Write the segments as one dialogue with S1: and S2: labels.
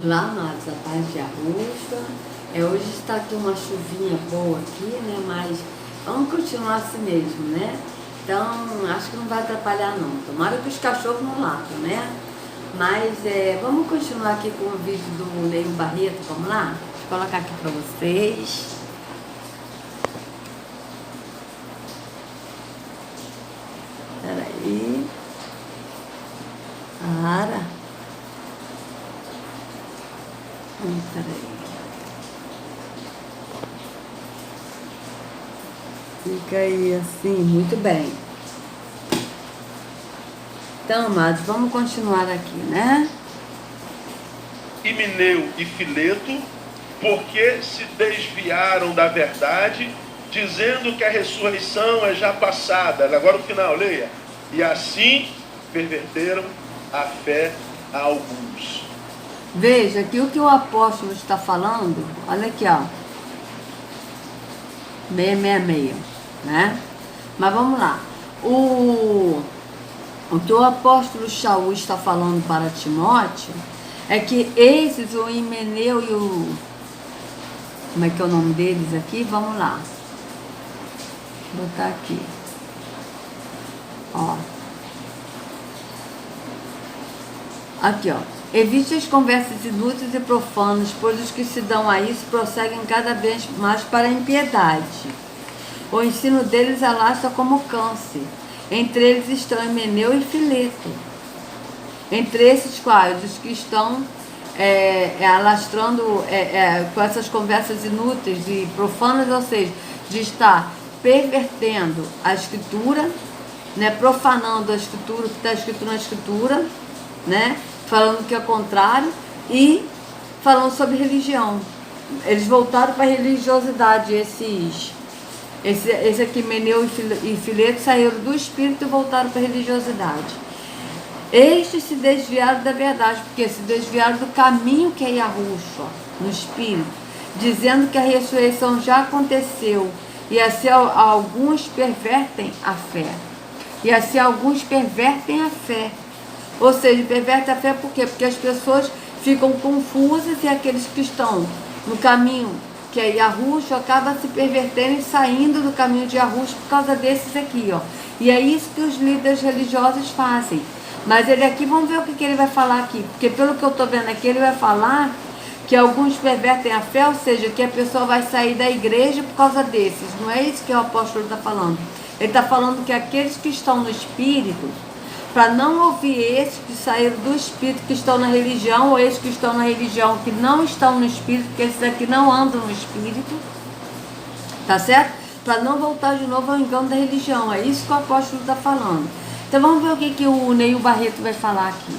S1: Lá, amados, a paz de Arusha. Hoje está aqui uma chuvinha boa aqui, né? Mas vamos continuar assim mesmo, né? Então, acho que não vai atrapalhar não. Tomara que os cachorros não latam, né? Mas vamos continuar aqui com o vídeo do Neil Barreto, vamos lá? Deixa eu colocar aqui para vocês. Peraí. Para. Peraí. Fica aí assim, muito bem. Então, amados, vamos continuar aqui, né?
S2: Himeneu e Fileto, porque se desviaram da verdade, dizendo que a ressurreição é já passada. Agora o final, leia. E assim perverteram a fé a alguns.
S1: Veja que o que o apóstolo está falando, olha aqui, ó. 666, né? Mas vamos lá. O que o apóstolo Shaul está falando para Timóteo é que esses, o Himeneu e o... Como é que é o nome deles aqui? Vamos lá. Vou botar aqui. Ó. Aqui, ó. Evite as conversas inúteis e profanas, pois os que se dão a isso prosseguem cada vez mais para a impiedade. O ensino deles alastra como câncer. Entre eles estão Himeneu e Fileto. Entre esses quais os que estão alastrando com essas conversas inúteis e profanas, ou seja, de estar pervertendo a escritura, né, profanando a escritura, o que está escrito na escritura, né, falando que é contrário e falando sobre religião. Eles voltaram para a religiosidade, esse aqui, Himeneu e Fileto, saíram do espírito e voltaram para a religiosidade. Estes se desviaram da verdade, porque se desviaram do caminho que é Yahushua, no espírito, dizendo que a ressurreição já aconteceu, e assim alguns pervertem a fé. E assim alguns pervertem a fé. Ou seja, perverte a fé por quê? Porque as pessoas ficam confusas e aqueles que estão no caminho que é Yahushua acabam se pervertendo e saindo do caminho de Yahushua por causa desses aqui, ó. E é isso que os líderes religiosos fazem. Mas ele aqui, vamos ver o que ele vai falar aqui. Porque pelo que eu estou vendo aqui, ele vai falar que alguns pervertem a fé, ou seja, que a pessoa vai sair da igreja por causa desses. Não é isso que o apóstolo está falando. Ele está falando que aqueles que estão no espírito, para não ouvir esses que saíram do espírito, que estão na religião, ou esses que estão na religião que não estão no espírito, porque esses aqui não andam no espírito, tá certo? Para não voltar de novo ao engano da religião. É isso que o apóstolo está falando. Então vamos ver o que o Neil Barreto vai falar aqui.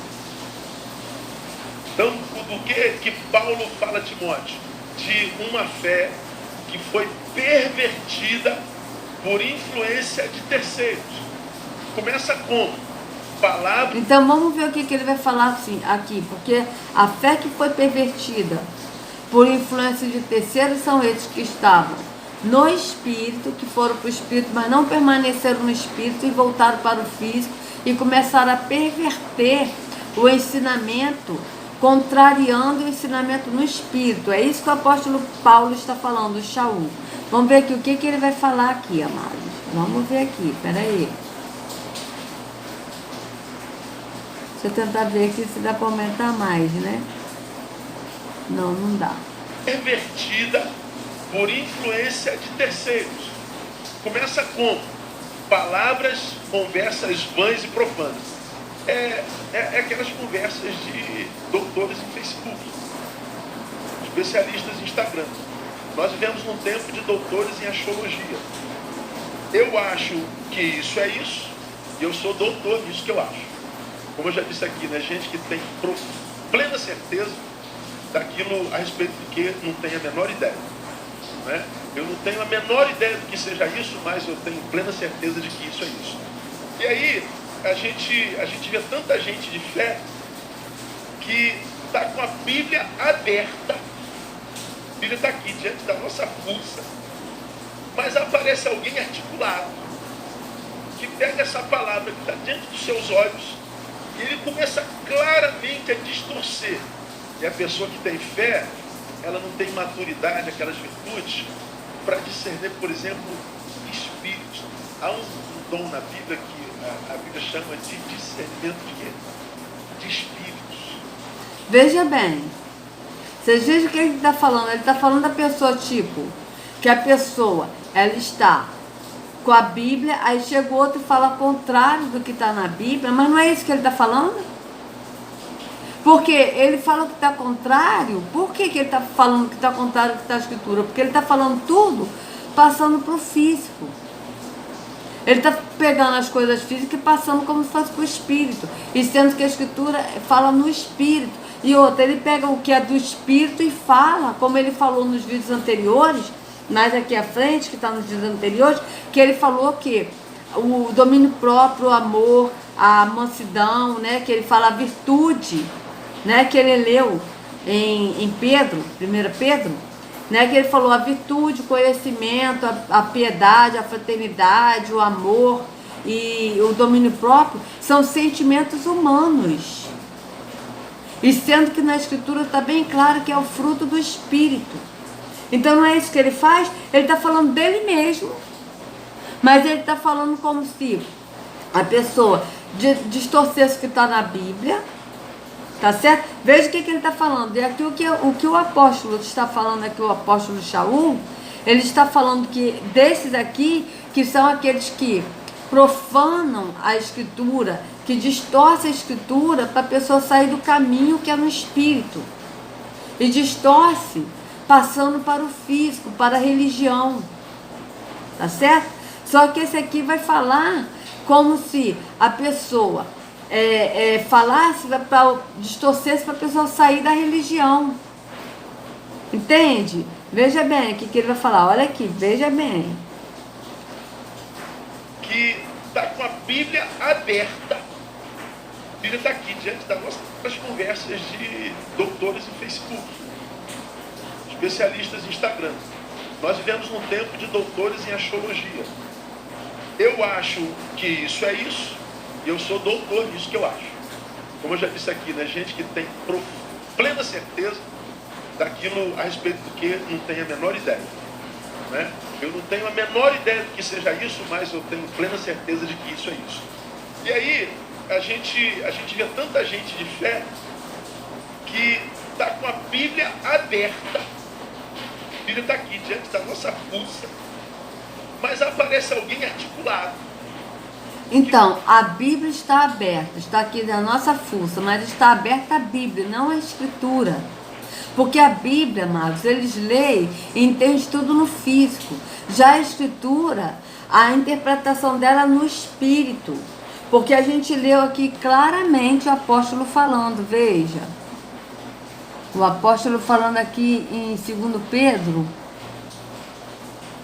S2: Então, do que Paulo fala a Timóteo? De uma fé que foi pervertida por influência de terceiros. Começa como? Palavra.
S1: Então vamos ver o que ele vai falar assim, aqui, porque a fé que foi pervertida por influência de terceiros são esses que estavam no espírito, que foram para o espírito, mas não permaneceram no espírito e voltaram para o físico e começaram a perverter o ensinamento, contrariando o ensinamento no espírito. É isso que o apóstolo Paulo está falando, o Shaul. Vamos ver aqui o que ele vai falar aqui, amados. Vamos ver aqui, peraí. Deixa eu tentar ver aqui se dá para aumentar mais, né? Não, não dá.
S2: Pervertida por influência de terceiros. Começa com palavras, conversas vãs e profanas. É aquelas conversas de doutores em Facebook, especialistas em Instagram. Nós vivemos num tempo de doutores em astrologia. Eu acho que isso é isso, e eu sou doutor nisso que eu acho. Como eu já disse aqui, né? Gente que tem plena certeza daquilo a respeito do que não tem a menor ideia. Né? Eu não tenho a menor ideia do que seja isso, mas eu tenho plena certeza de que isso é isso. E aí, a gente vê tanta gente de fé que está com a Bíblia aberta. A Bíblia está aqui, diante da nossa força. Mas aparece alguém articulado, que pega essa palavra que está diante dos seus olhos, e ele começa claramente a distorcer E a pessoa que tem fé, ela não tem maturidade, aquelas virtudes, para discernir, por exemplo, espíritos. Há um dom na Bíblia que a Bíblia chama de discernimento de quê? De espíritos.
S1: Veja bem, vocês vejam o que ele está falando. Ele está falando da pessoa, tipo, que a pessoa, ela está com a Bíblia, aí chega o outro e fala o contrário do que está na Bíblia, mas não é isso que ele está falando? Porque ele fala que está contrário. Por que ele está falando que está contrário do que está na Escritura? Porque ele está falando tudo passando para o físico. Ele está pegando as coisas físicas e passando como se fosse para o espírito. E sendo que a Escritura fala no espírito. E outra, ele pega o que é do espírito e fala, como ele falou nos vídeos anteriores, mais aqui à frente, que está nos vídeos anteriores, que ele falou que o domínio próprio, o amor, a mansidão, né, que ele fala a virtude, né, que ele leu em Pedro, 1 Pedro, né, que ele falou a virtude, o conhecimento, a piedade, a fraternidade, o amor e o domínio próprio são sentimentos humanos. E sendo que na Escritura está bem claro que é o fruto do Espírito. Então não é isso que ele faz, ele está falando dele mesmo. Mas ele está falando como se a pessoa distorcesse o que está na Bíblia. Tá certo? Veja o que ele está falando. E aqui o que o apóstolo está falando aqui, o apóstolo Shaul, ele está falando que desses aqui, que são aqueles que profanam a Escritura, que distorcem a Escritura para a pessoa sair do caminho que é no Espírito. E distorce, passando para o físico, para a religião. Tá certo? Só que esse aqui vai falar como se a pessoa falasse, distorcesse para a pessoa sair da religião. Entende? Veja bem o que ele vai falar. Olha aqui, veja bem.
S2: Que está com a Bíblia aberta. A Bíblia está aqui diante das nossas conversas de doutores em Facebook, especialistas em Instagram. Nós vivemos um tempo de doutores em astrologia. Eu acho que isso é isso, e eu sou doutor nisso que eu acho. Como eu já disse aqui, né? Gente que tem plena certeza daquilo a respeito do que não tem a menor ideia. Né? Eu não tenho a menor ideia do que seja isso, mas eu tenho plena certeza de que isso é isso. E aí, a gente vê tanta gente de fé que está com a Bíblia aberta. A Bíblia está aqui diante da nossa pulsa, mas aparece alguém articulado.
S1: Então, a Bíblia está aberta, está aqui na nossa fuça, mas está aberta a Bíblia, não a Escritura. Porque a Bíblia, amados, eles leem e entendem tudo no físico. Já a Escritura, a interpretação dela no Espírito. Porque a gente leu aqui claramente o apóstolo falando, veja. O apóstolo falando aqui em 2 Pedro.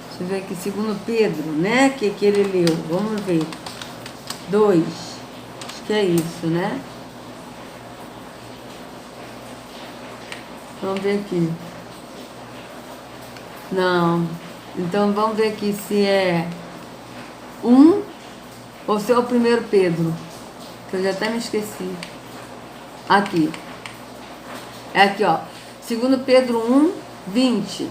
S1: Deixa eu ver aqui, 2 Pedro, né? Que ele leu, vamos ver. 2, acho que é isso, né? Vamos ver aqui. Não. Então vamos ver aqui se é 1 ou se é o 1 Pedro. Que eu já até me esqueci. Aqui. É aqui, ó. 2 Pedro 1, 20.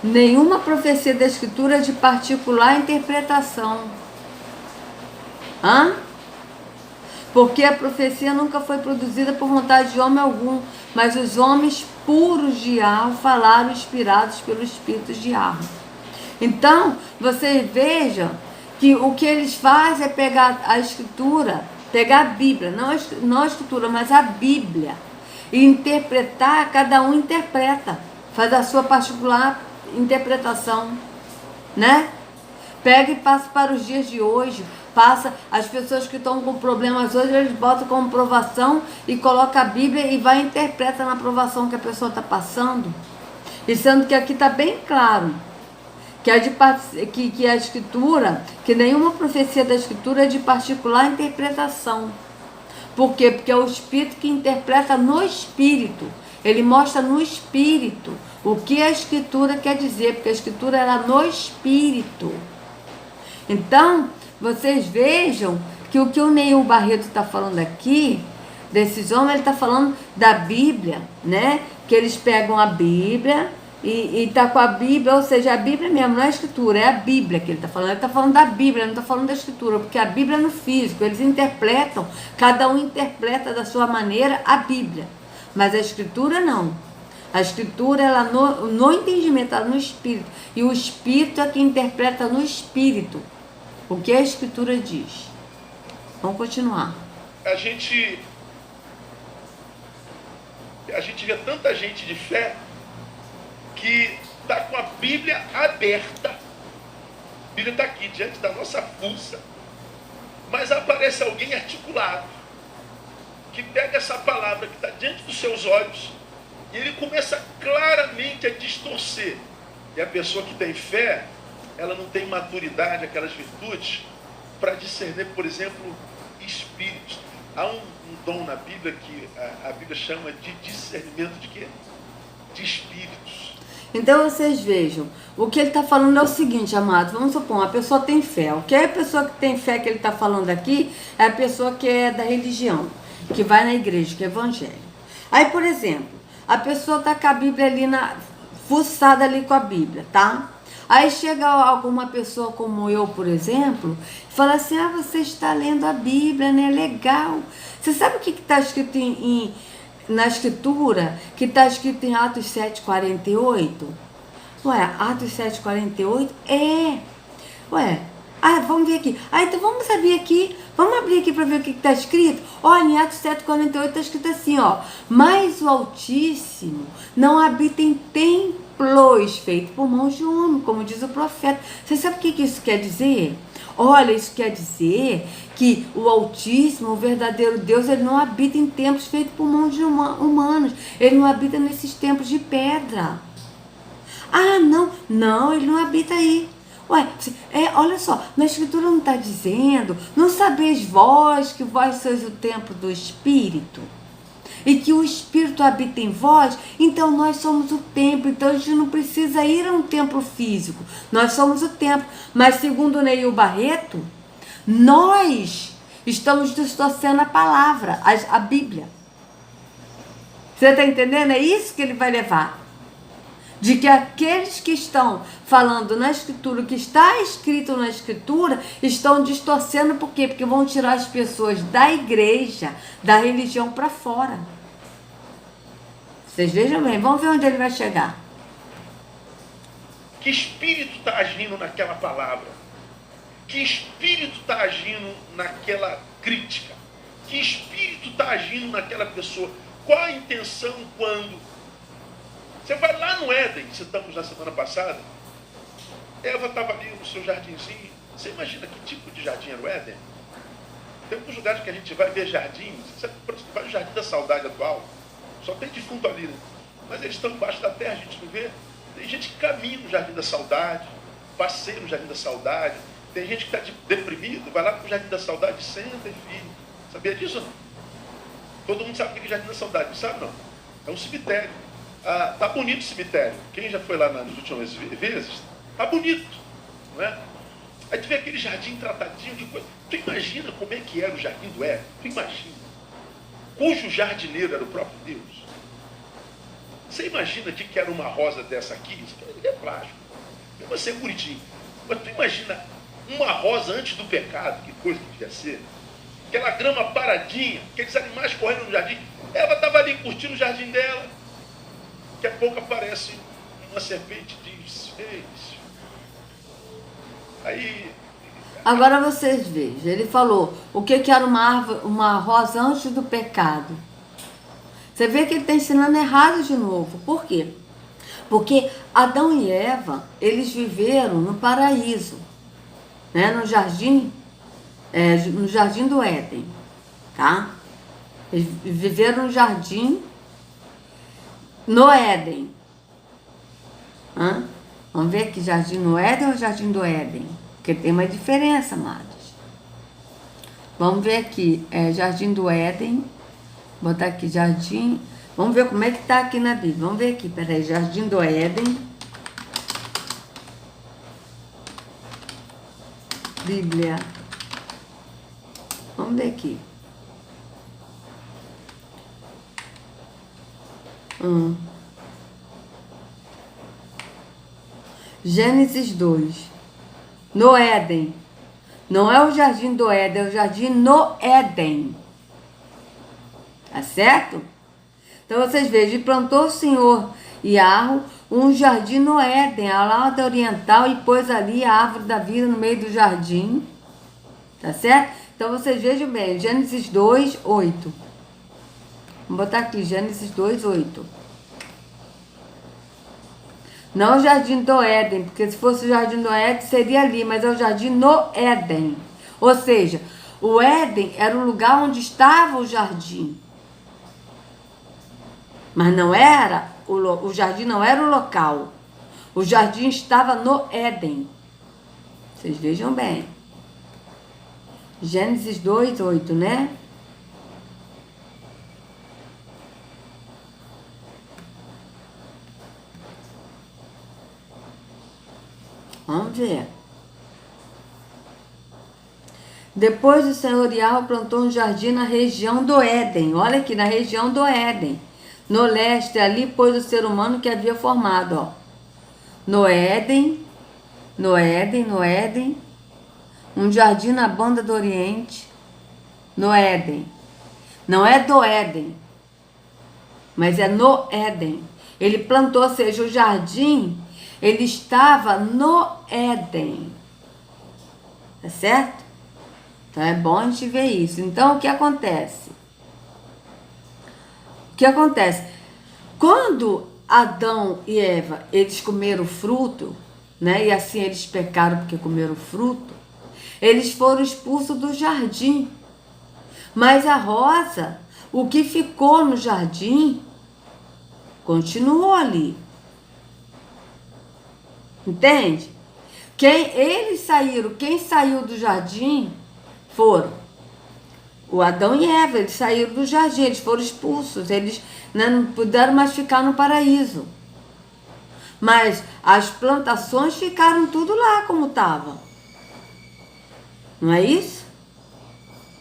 S1: Nenhuma profecia da Escritura é de particular interpretação. Porque a profecia nunca foi produzida por vontade de homem algum, mas os homens puros de alma falaram inspirados pelo Espírito de alma. Então, vocês vejam que o que eles fazem é pegar a Escritura, pegar a Bíblia, não a Escritura, mas a Bíblia, e interpretar, cada um interpreta, faz a sua particular interpretação, né? Pega e passa para os dias de hoje. Passa, as pessoas que estão com problemas hoje, eles botam como provação e colocam a Bíblia e vai e interpreta na provação que a pessoa está passando. E sendo que aqui está bem claro que a Escritura, que nenhuma profecia da Escritura é de particular interpretação. Por quê? Porque é o Espírito que interpreta no Espírito. Ele mostra no Espírito o que a Escritura quer dizer, porque a Escritura era no Espírito. Então, vocês vejam que o Neil Barreto está falando aqui desses homens, ele está falando da Bíblia, né? Que eles pegam a Bíblia e tá com a Bíblia, ou seja, a Bíblia mesmo, não é a Escritura, é a Bíblia que ele está falando. Ele está falando da Bíblia, não está falando da Escritura, porque a Bíblia é no físico, eles interpretam, cada um interpreta da sua maneira a Bíblia, mas a Escritura não. A Escritura, ela no entendimento, ela no Espírito, e o Espírito é que interpreta no Espírito o que a Escritura diz. Vamos continuar.
S2: A gente vê tanta gente de fé que está com a Bíblia aberta. A Bíblia está aqui, diante da nossa fuça. Mas aparece alguém articulado, que pega essa palavra que está diante dos seus olhos, e ele começa claramente a distorcer. E a pessoa que tem fé, ela não tem maturidade, aquelas virtudes, para discernir, por exemplo, espíritos. Há um dom na Bíblia que a Bíblia chama de discernimento de quê? De espíritos.
S1: Então vocês vejam, o que ele está falando é o seguinte, amados, vamos supor, uma pessoa tem fé. O que é a pessoa que tem fé que ele está falando aqui é a pessoa que é da religião, que vai na igreja, que é evangélico. Aí, por exemplo, a pessoa está com a Bíblia ali, fuçada ali com a Bíblia, tá? Aí chega alguma pessoa como eu, por exemplo, e fala assim, você está lendo a Bíblia, né? Legal. Você sabe o que está escrito na Escritura, que está escrito em Atos 7,48? Ué, Atos 7,48? Ué, vamos ver aqui. Então vamos abrir aqui, vamos abrir aqui para ver o que está escrito. Olha, em Atos 7,48 está escrito assim, mas o Altíssimo não habita em templos feitos por mãos de homem, como diz o profeta. Você sabe o que isso quer dizer? Olha, isso quer dizer que o Altíssimo, o verdadeiro Deus, ele não habita em templos feitos por mãos de humanos. Ele não habita nesses templos de pedra. Não, ele não habita aí. Ué, olha só, na Escritura não está dizendo, não sabeis vós que vós sois o templo do Espírito? E que o Espírito habita em vós, então nós somos o templo, então a gente não precisa ir a um templo físico, nós somos o templo. Mas segundo o Neil Barreto, nós estamos distorcendo a palavra, a Bíblia. Você está entendendo? É isso que ele vai levar. De que aqueles que estão falando na Escritura, o que está escrito na Escritura, estão distorcendo. Por quê? Porque vão tirar as pessoas da igreja, da religião para fora. Vocês vejam bem, vamos ver onde ele vai chegar.
S2: Que espírito está agindo naquela palavra? Que espírito está agindo naquela crítica? Que espírito está agindo naquela pessoa? Qual a intenção quando... Você vai lá no Éden, citamos na semana passada, Eva estava ali no seu jardinzinho. Você imagina que tipo de jardim era o Éden? Tem alguns lugares que a gente vai ver jardins, você vai no Jardim da Saudade atual, só tem defunto ali, né? Mas eles estão embaixo da terra, a gente não vê. Tem gente que caminha no Jardim da Saudade, passeia no Jardim da Saudade. Tem gente que está deprimido, vai lá para o Jardim da Saudade e senta e fica. Sabia disso ou não? Todo mundo sabe o que é Jardim da Saudade, não sabe não? É um cemitério. Tá bonito o cemitério. Quem já foi lá nas últimas vezes, tá bonito, não é? Aí tu vê aquele jardim tratadinho de coisa. Tu imagina como é que era o jardim do Éden? Tu imagina. Cujo jardineiro era o próprio Deus. Você imagina que era uma rosa dessa aqui? Isso aqui é plástico. Mesmo assim é bonitinho. Mas tu imagina uma rosa antes do pecado, que coisa que devia ser. Aquela grama paradinha, aqueles animais correndo no jardim. Ela estava ali curtindo o jardim dela. Daqui a pouco aparece uma serpente e diz, ei, aí...
S1: Agora vocês vejam, ele falou o que era uma rosa antes do pecado. Você vê que ele está ensinando errado de novo. Por quê? Porque Adão e Eva, eles viveram no paraíso, né? No jardim do Éden, tá? Eles viveram no jardim no Éden. Vamos ver aqui, jardim no Éden ou jardim do Éden? Porque tem uma diferença, amados. Vamos ver aqui, jardim do Éden. Vou botar aqui jardim. Vamos ver como é que tá aqui na Bíblia. Vamos ver aqui, peraí, jardim do Éden. Bíblia. Vamos ver aqui. Gênesis 2. No Éden. Não é o jardim do Éden, é o jardim no Éden. Tá certo? Então vocês vejam, e plantou o Senhor Yahweh um jardim no Éden, ao lado oriental, e pôs ali a árvore da vida no meio do jardim. Tá certo? Então vocês vejam bem, Gênesis 2, 8. Vamos botar aqui, Gênesis 2, 8. Não o jardim do Éden, porque se fosse o jardim do Éden seria ali, mas é o jardim no Éden. Ou seja, o Éden era o lugar onde estava o jardim. Mas não era, o jardim não era o local. O jardim estava no Éden. Vocês vejam bem. Gênesis 2, 8, né? Vamos ver. Depois o Senhor Yahweh plantou um jardim na região do Éden. Olha aqui, na região do Éden. No leste, ali pôs o ser humano que havia formado, ó. No Éden, no Éden, no Éden. Um jardim na banda do Oriente. No Éden. Não é do Éden, mas é no Éden. Ele plantou, ou seja, o jardim, ele estava no Éden. Tá certo? Então é bom a gente ver isso. Então o que acontece? O que acontece? Quando Adão e Eva, eles comeram o fruto, né? E assim eles pecaram porque comeram o fruto, eles foram expulsos do jardim. Mas a rosa, o que ficou no jardim, continuou ali. Entende? Quem saiu do jardim foram o Adão e Eva. Eles saíram do jardim, eles foram expulsos. Eles não puderam mais ficar no paraíso. Mas as plantações ficaram tudo lá como estava. Não é isso?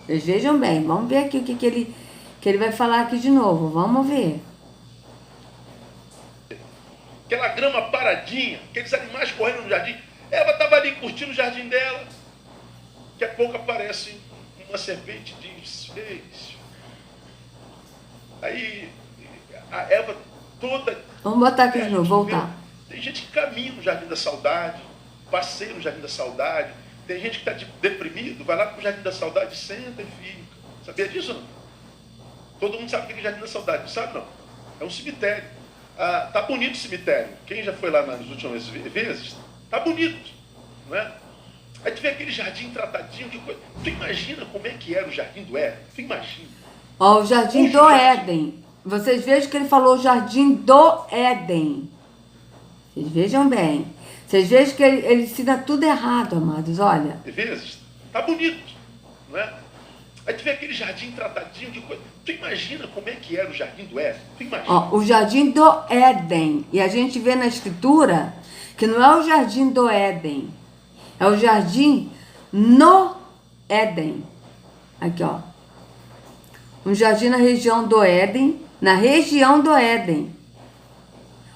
S1: Vocês vejam bem. Vamos ver aqui o que ele vai falar aqui de novo. Vamos ver.
S2: Aquela grama paradinha, aqueles animais correndo no jardim. Eva estava ali curtindo o jardim dela. Daqui a pouco aparece uma serpente e diz: ei. Aí a Eva toda...
S1: Vamos botar aqui de novo, voltar.
S2: Tem gente que caminha no jardim da saudade, passeia no jardim da saudade. Tem gente que está deprimido, vai lá para o jardim da saudade, senta e fica. Sabia disso não? Todo mundo sabe o que é jardim da saudade, não sabe não? É um cemitério. Tá bonito o cemitério. Quem já foi lá nas últimas vezes, tá bonito, não é? Aí tu vê aquele jardim tratadinho, que coisa. Tu imagina como é que era o jardim do Éden? Tu imagina.
S1: Ó, o jardim do Éden. Vocês vejam que ele falou o jardim do Éden. Vocês vejam bem. Vocês vejam que ele ensina tudo errado, amados, olha.
S2: Às vezes, tá bonito, não é? Aí tu vê aquele jardim tratadinho, que coisa. Tu imagina como é que era o jardim do Éden? Tu imagina.
S1: Ó, o jardim do Éden. E a gente vê na escritura que não é o jardim do Éden. É o jardim no Éden. Aqui, ó. Um jardim na região do Éden. Na região do Éden.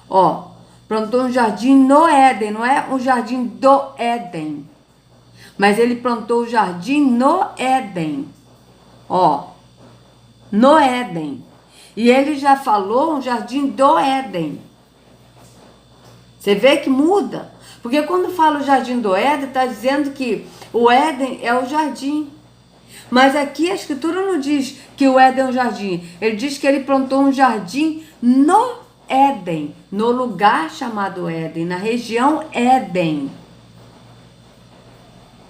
S1: Ó. Plantou um jardim no Éden. Não é um jardim do Éden. Mas ele plantou o jardim no Éden. Ó. No Éden. E ele já falou um jardim do Éden. Você vê que muda. Porque quando fala o jardim do Éden, está dizendo que o Éden é o jardim. Mas aqui a escritura não diz que o Éden é um jardim. Ele diz que ele plantou um jardim no Éden. No lugar chamado Éden. Na região Éden.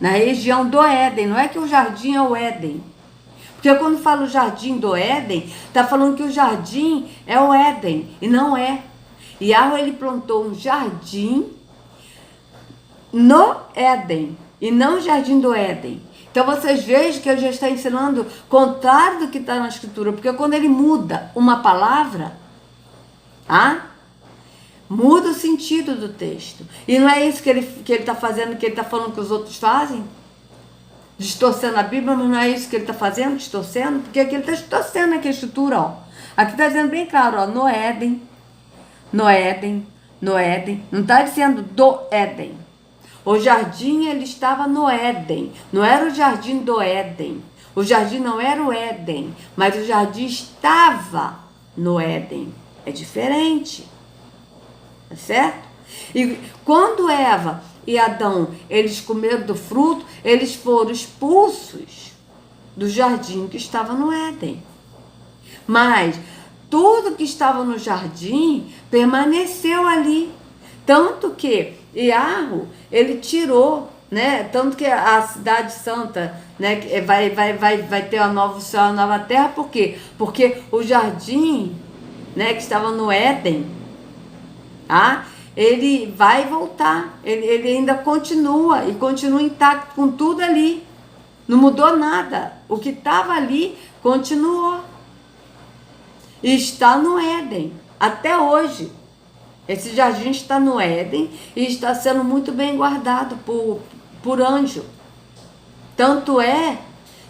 S1: Na região do Éden. Não é que o jardim é o Éden. Porque quando fala o jardim do Éden, está falando que o jardim é o Éden. E não é. E Yahweh, ele plantou um jardim no Éden, e não o jardim do Éden. Então vocês vejam que eu já estou ensinando contrário do que está na escritura, porque quando ele muda uma palavra, muda o sentido do texto. E não é isso que ele está fazendo, que ele está falando que os outros fazem? Distorcendo a Bíblia, mas não é isso que ele está fazendo, distorcendo? Porque aqui ele está distorcendo aqui a escritura, ó. Aqui está dizendo bem claro, ó, no Éden, no Éden, no Éden. Não está dizendo do Éden. O jardim, ele estava no Éden. Não era o jardim do Éden. O jardim não era o Éden, mas o jardim estava no Éden. É diferente. Tá certo? E quando Eva e Adão, eles comeram do fruto, eles foram expulsos do jardim que estava no Éden. Mas tudo que estava no jardim permaneceu ali. Tanto que Iarro, ele tirou, né? Tanto que a cidade santa, né, vai ter um novo céu, uma nova terra. Por quê? Porque o jardim, né, que estava no Éden, tá? Ele vai voltar. Ele ainda continua, e continua intacto com tudo ali. Não mudou nada. O que estava ali continuou. E está no Éden, até hoje. Esse jardim está no Éden e está sendo muito bem guardado por anjo. Tanto é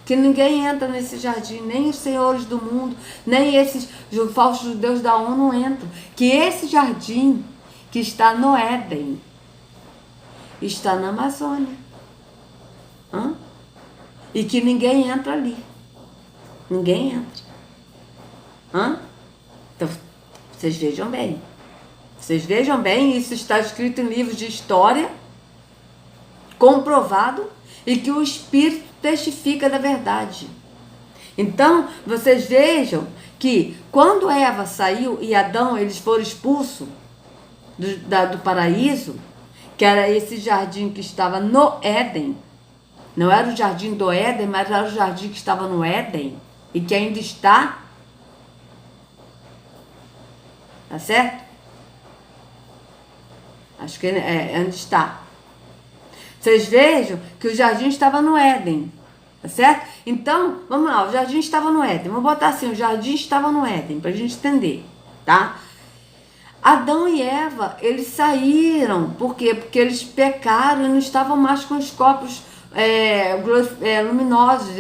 S1: que ninguém entra nesse jardim, nem os senhores do mundo, nem esses falsos judeus da ONU entram. Que esse jardim que está no Éden está na Amazônia. E que ninguém entra ali. Ninguém entra. Então, vocês vejam bem. Vocês vejam bem, isso está escrito em livros de história, comprovado, e que o Espírito testifica da verdade. Então, vocês vejam que quando Eva saiu e Adão, eles foram expulsos do paraíso, que era esse jardim que estava no Éden. Não era o jardim do Éden, mas era o jardim que estava no Éden e que ainda está. Tá certo? Acho que é onde está. Vocês vejam que o jardim estava no Éden. Tá certo? Então, vamos lá, o jardim estava no Éden. Vamos botar assim, o jardim estava no Éden, pra gente entender, tá? Adão e Eva, eles saíram. Por quê? Porque eles pecaram e não estavam mais com os corpos luminosos.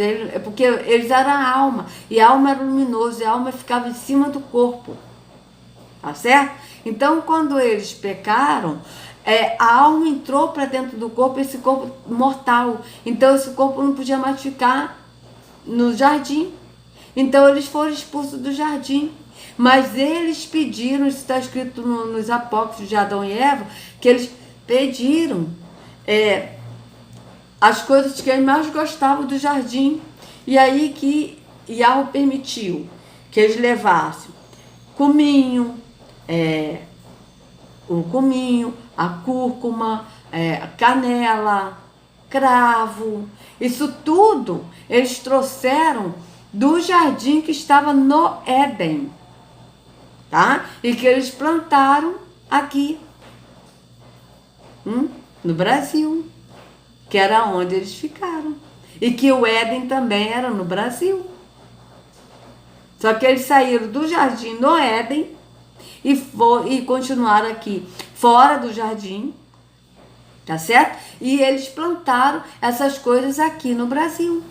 S1: Porque eles eram a alma. E a alma era luminosa, e a alma ficava em cima do corpo. Tá certo? Então, quando eles pecaram, a alma entrou para dentro do corpo, esse corpo mortal. Então, esse corpo não podia mais ficar no jardim. Então, eles foram expulsos do jardim. Mas eles pediram, isso está escrito nos apócrifos de Adão e Eva, que eles pediram as coisas que eles mais gostavam do jardim. E aí que Yahweh permitiu que eles levassem cominho, o cominho, a cúrcuma, a canela, cravo. Isso tudo eles trouxeram do jardim que estava no Éden, tá? E que eles plantaram aqui, no Brasil, que era onde eles ficaram. E que o Éden também era no Brasil. Só que eles saíram do jardim no Éden e continuaram aqui fora do jardim, tá certo? E eles plantaram essas coisas aqui no Brasil.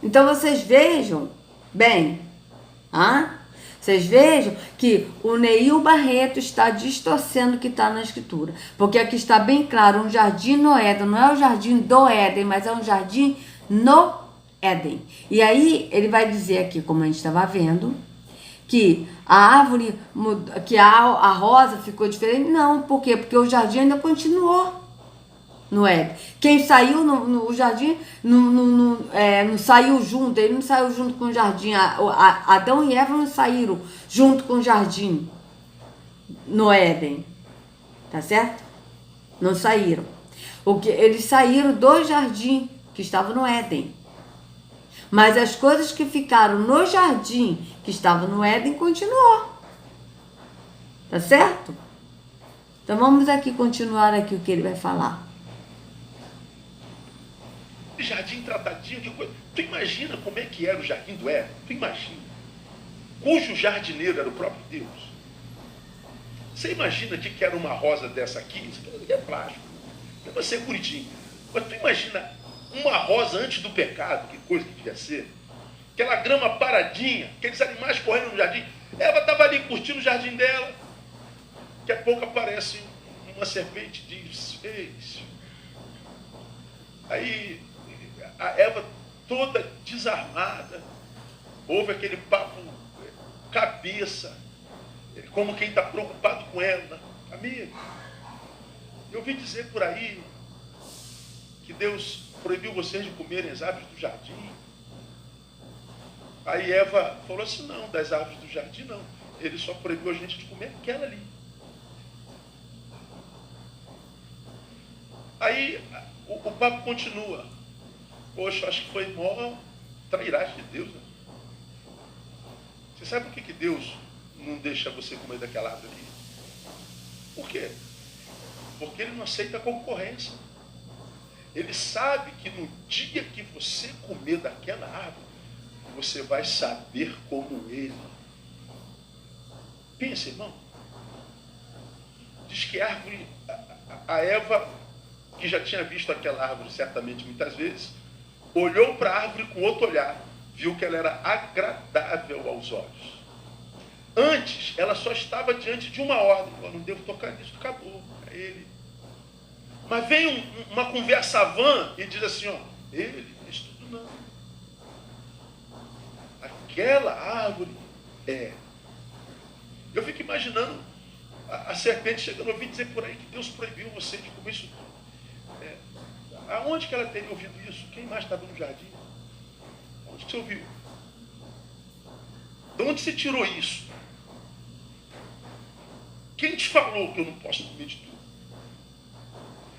S1: Então vocês vejam bem, vocês vejam que o Neil Barreto está distorcendo o que está na escritura. Porque aqui está bem claro, um jardim no Éden, não é o jardim do Éden, mas é um jardim no Éden. E aí ele vai dizer aqui, como a gente estava vendo, que a árvore, que a rosa ficou diferente. Não, por quê? Porque o jardim ainda continuou no Éden. Quem saiu no jardim não saiu junto, ele não saiu junto com o jardim. Adão e Eva não saíram junto com o jardim no Éden, tá certo? Não saíram. Eles saíram do jardim que estava no Éden. Mas as coisas que ficaram no jardim que estava no Éden continuou. Tá certo? Então vamos aqui continuar aqui o que ele vai falar.
S2: Jardim tratadinho de coisa. Tu imagina como é que era o jardim do Éden? Tu imagina. Cujo jardineiro era o próprio Deus. Você imagina que era uma rosa dessa aqui? Isso aqui é plástico. Deve ser bonitinho. Mas tu imagina uma rosa antes do pecado, que coisa que devia ser. aquela grama paradinha, aqueles animais correndo no jardim. Eva estava ali curtindo o jardim dela. Daqui a pouco aparece uma serpente e diz: ei. Aí a Eva toda desarmada, ouve aquele papo cabeça, como quem está preocupado com ela. Amigo, eu ouvi dizer por aí que Deus proibiu vocês de comerem as árvores do jardim. Aí Eva falou assim: não, das árvores do jardim não. Ele só proibiu a gente de comer aquela ali. Aí o papo continua. Poxa, acho que foi maior trairagem de Deus, né? Você sabe por que Deus não deixa você comer daquela árvore ali? Por quê? Porque Ele não aceita a concorrência. Ele sabe que no dia que você comer daquela árvore, você vai saber como Ele. Pensa, irmão. Diz que a árvore, a Eva, que já tinha visto aquela árvore certamente muitas vezes, olhou para a árvore com outro olhar, viu que ela era agradável aos olhos. Antes, ela só estava diante de uma ordem. Eu não devo tocar nisso, acabou. É ele. Mas vem uma conversa vã e diz assim, ó, ele, isso tudo não. Aquela árvore é. Eu fico imaginando a serpente chegando a ouvir dizer por aí que Deus proibiu você de comer isso tudo. Aonde que ela teria ouvido isso? Quem mais estava no jardim? Onde que você ouviu? De onde você tirou isso? Quem te falou que eu não posso comer de tudo?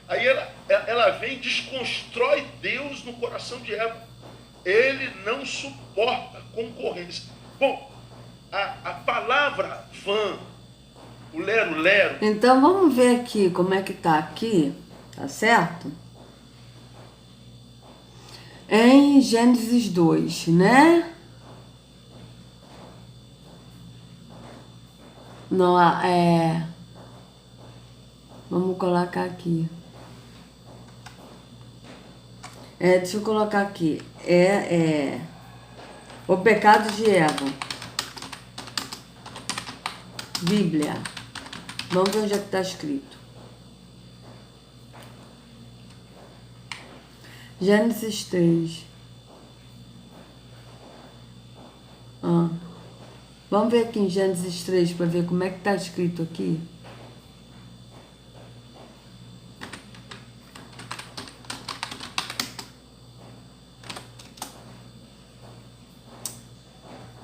S2: Aí ela vem e desconstrói Deus no coração de Eva. Ele não suporta concorrência. Bom, a palavra vã, o lero-lero...
S1: Então vamos ver aqui como é que está aqui, tá certo? Em Gênesis 2, né? Não, vamos colocar aqui. Deixa eu colocar aqui. O pecado de Eva. Bíblia. Vamos ver onde é que está escrito. Gênesis 3. Vamos ver aqui em Gênesis 3 para ver como é que está escrito aqui.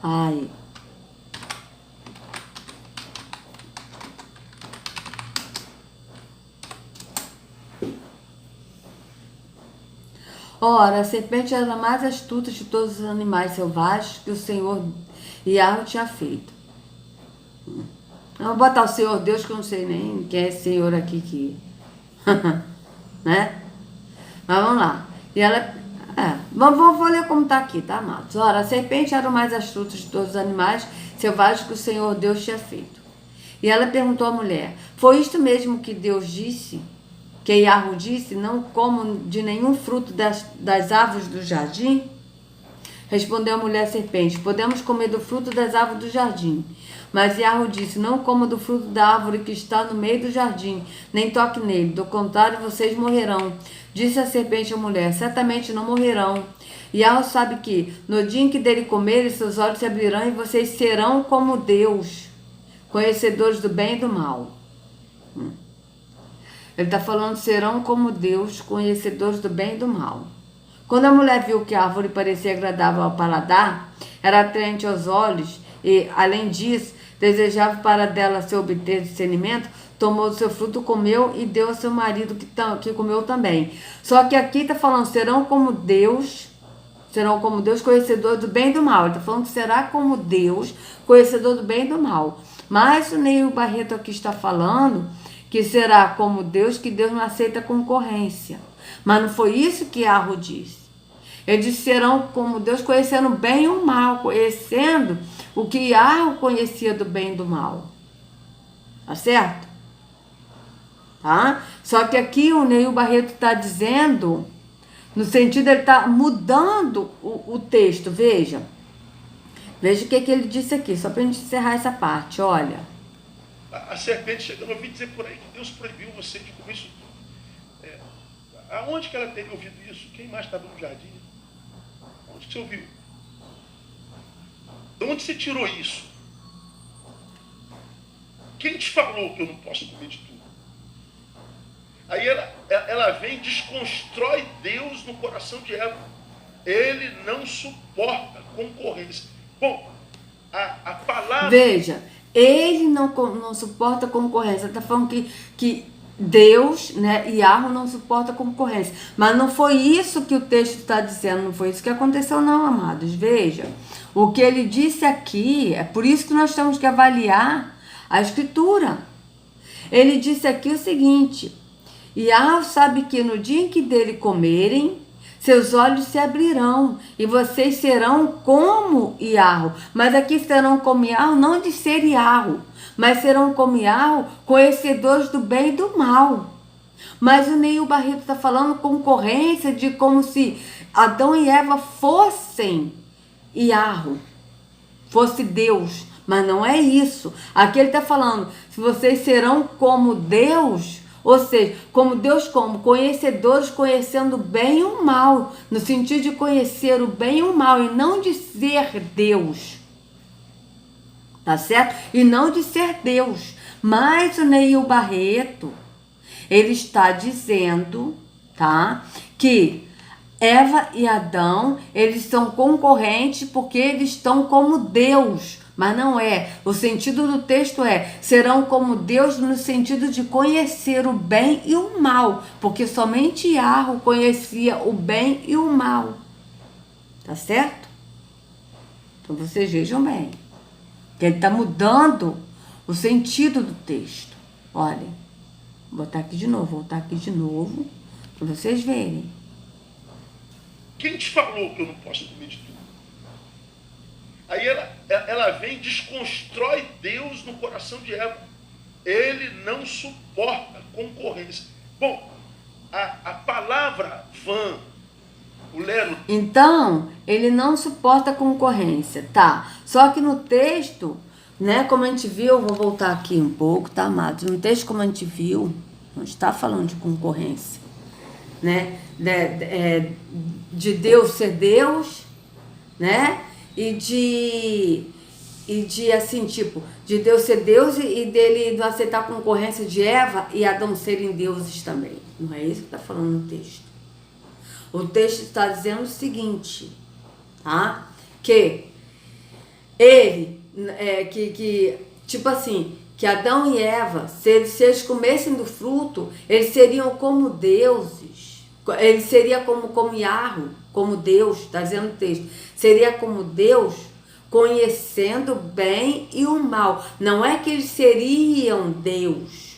S1: Ai. Ora, a serpente era a mais astuta de todos os animais selvagens que o Senhor Yahweh tinha feito. Vamos botar o Senhor Deus, que eu não sei nem quem é esse Senhor aqui né? Mas vamos lá. E ela... vou ler como está aqui, tá, amados? Ora, a serpente era o mais astuto de todos os animais selvagens que o Senhor Deus tinha feito. E ela perguntou à mulher: foi isto mesmo que Deus disse? Que Yahweh disse: não comam de nenhum fruto das árvores do jardim? Respondeu a mulher serpente: podemos comer do fruto das árvores do jardim. Mas Yahweh disse: não coma do fruto da árvore que está no meio do jardim, nem toque nele, do contrário vocês morrerão. Disse a serpente à mulher: certamente não morrerão. Yahweh sabe que, no dia em que dele comerem, seus olhos se abrirão e vocês serão como Deus, conhecedores do bem e do mal. Ele está falando: serão como Deus, conhecedores do bem e do mal. Quando a mulher viu que a árvore parecia agradável ao paladar, era atraente aos olhos e, além disso, desejava para dela se obter discernimento, tomou do seu fruto, comeu e deu ao seu marido que comeu também. Só que aqui está falando: serão como Deus, conhecedor do bem e do mal. Ele está falando que será como Deus, conhecedor do bem e do mal. Mas o Neil Barreto aqui está falando que será como Deus, que Deus não aceita concorrência. Mas não foi isso que Yahweh disse. Ele disse: serão como Deus, conhecendo o bem e o mal, conhecendo o que Yahweh conhecia do bem e do mal. Tá certo? Tá? Só que aqui o Neil Barreto está dizendo, no sentido, ele está mudando o texto, veja. Veja o que ele disse aqui, só para a gente encerrar essa parte, olha.
S2: A serpente chegando, eu ouvi dizer por aí que Deus proibiu você de comer isso tudo. Aonde que ela teria ouvido isso? Quem mais estava no jardim? Onde que você ouviu? De onde você tirou isso? Quem te falou que eu não posso comer de tudo? Aí ela vem e desconstrói Deus no coração de Eva. Ele não suporta concorrência. Bom, a palavra...
S1: Veja, ele não suporta concorrência. Está falando que Deus, né, Yahweh não suporta concorrência. Mas não foi isso que o texto está dizendo, não foi isso que aconteceu não, amados. Veja, o que ele disse aqui, é por isso que nós temos que avaliar a escritura. Ele disse aqui o seguinte: Yahweh sabe que no dia em que dele comerem, seus olhos se abrirão e vocês serão como Yahweh. Mas aqui serão como Yahweh, não de ser Yahweh, mas serão como Yahweh, conhecedores do bem e do mal. Mas o Neil Barreto está falando concorrência de como se Adão e Eva fossem Yahweh, fosse Deus. Mas não é isso. Aqui ele está falando, se vocês serão como Deus, ou seja, como Deus, como conhecedores, conhecendo o bem e o mal, no sentido de conhecer o bem e o mal, e não de ser Deus. Tá certo? E não de ser Deus. Mas o Neil Barreto, ele está dizendo, tá, que Eva e Adão, eles são concorrentes porque eles estão como Deus. Mas não é. O sentido do texto é: serão como Deus no sentido de conhecer o bem e o mal. Porque somente Yahweh conhecia o bem e o mal. Tá certo? Então vocês vejam bem. Que ele está mudando o sentido do texto. Olhem. Vou botar aqui de novo, voltar aqui de novo. Para vocês verem.
S2: Quem te falou que eu não posso comer de tudo? Aí ela vem e desconstrói Deus no coração de Eva. Ele não suporta concorrência. Bom, a palavra vã, o lero...
S1: Então, ele não suporta concorrência, tá? Só que no texto, né, como a gente viu, eu vou voltar aqui um pouco, tá, amados? No texto, como a gente viu, não está falando de concorrência, né? De Deus ser Deus, né? E de assim, tipo, de Deus ser Deus e dele não aceitar a concorrência de Eva e Adão serem deuses também. Não é isso que está falando no texto. O texto está dizendo o seguinte, tá? Que ele, tipo assim, que Adão e Eva, se eles comessem do fruto, eles seriam como deuses. Ele seria como Yahweh, como Deus, está dizendo o texto. Seria como Deus, conhecendo o bem e o mal. Não é que eles seriam Deus,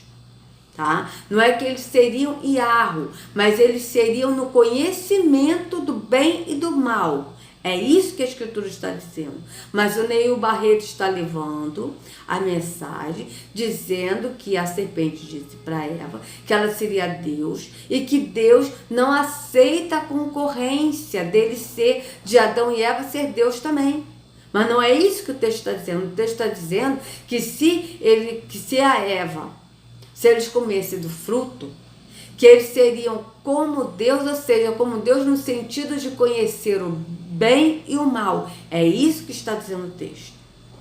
S1: tá? Não é que eles seriam Yahweh, mas eles seriam no conhecimento do bem e do mal. É isso que a Escritura está dizendo. Mas o Neil Barreto está levando a mensagem, dizendo que a serpente disse para Eva que ela seria Deus e que Deus não aceita a concorrência dele ser, de Adão e Eva ser Deus também. Mas não é isso que o texto está dizendo. O texto está dizendo que se a Eva, se eles comessem do fruto, que eles seriam como Deus, ou seja, como Deus no sentido de conhecer o bem e o mal. É isso que está dizendo o texto.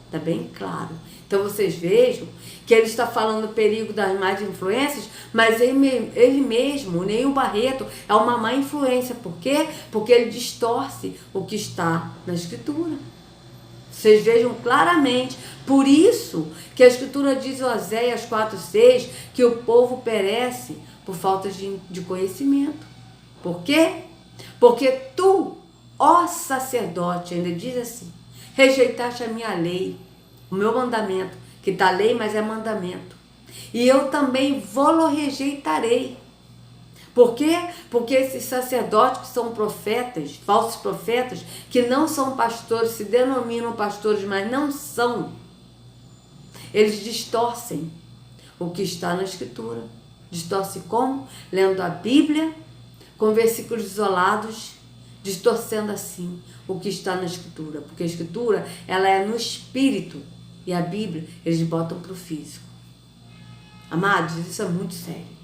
S1: Está bem claro. Então vocês vejam que ele está falando do perigo das más influências, mas ele mesmo, o Neil Barreto, é uma má influência. Por quê? Porque ele distorce o que está na Escritura. Vocês vejam claramente. Por isso que a Escritura diz em Oséias 4:6 que o povo perece por falta de conhecimento. Por quê? Porque tu, ó sacerdote, ainda diz assim, rejeitaste a minha lei, o meu mandamento, que está lei, mas é mandamento. E eu também vou-lo rejeitarei. Por quê? Porque esses sacerdotes que são profetas, falsos profetas, que não são pastores, se denominam pastores, mas não são, eles distorcem o que está na Escritura. Distorce como? Lendo a Bíblia, com versículos isolados, distorcendo assim o que está na Escritura, porque a Escritura, ela é no espírito, e a Bíblia, eles botam para o físico. Amados, isso é muito sério.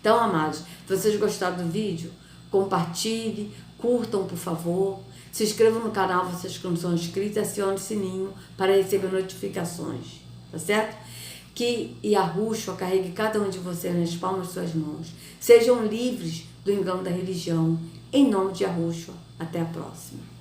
S1: Então, amados, se vocês gostaram do vídeo, compartilhe, curtam, por favor. Se inscrevam no canal, vocês que não são inscritos, e acione o sininho para receber notificações. Tá certo? Que Yahushua carregue cada um de vocês nas palmas de suas mãos. Sejam livres do engano da religião. Em nome de Yahushua. Até a próxima.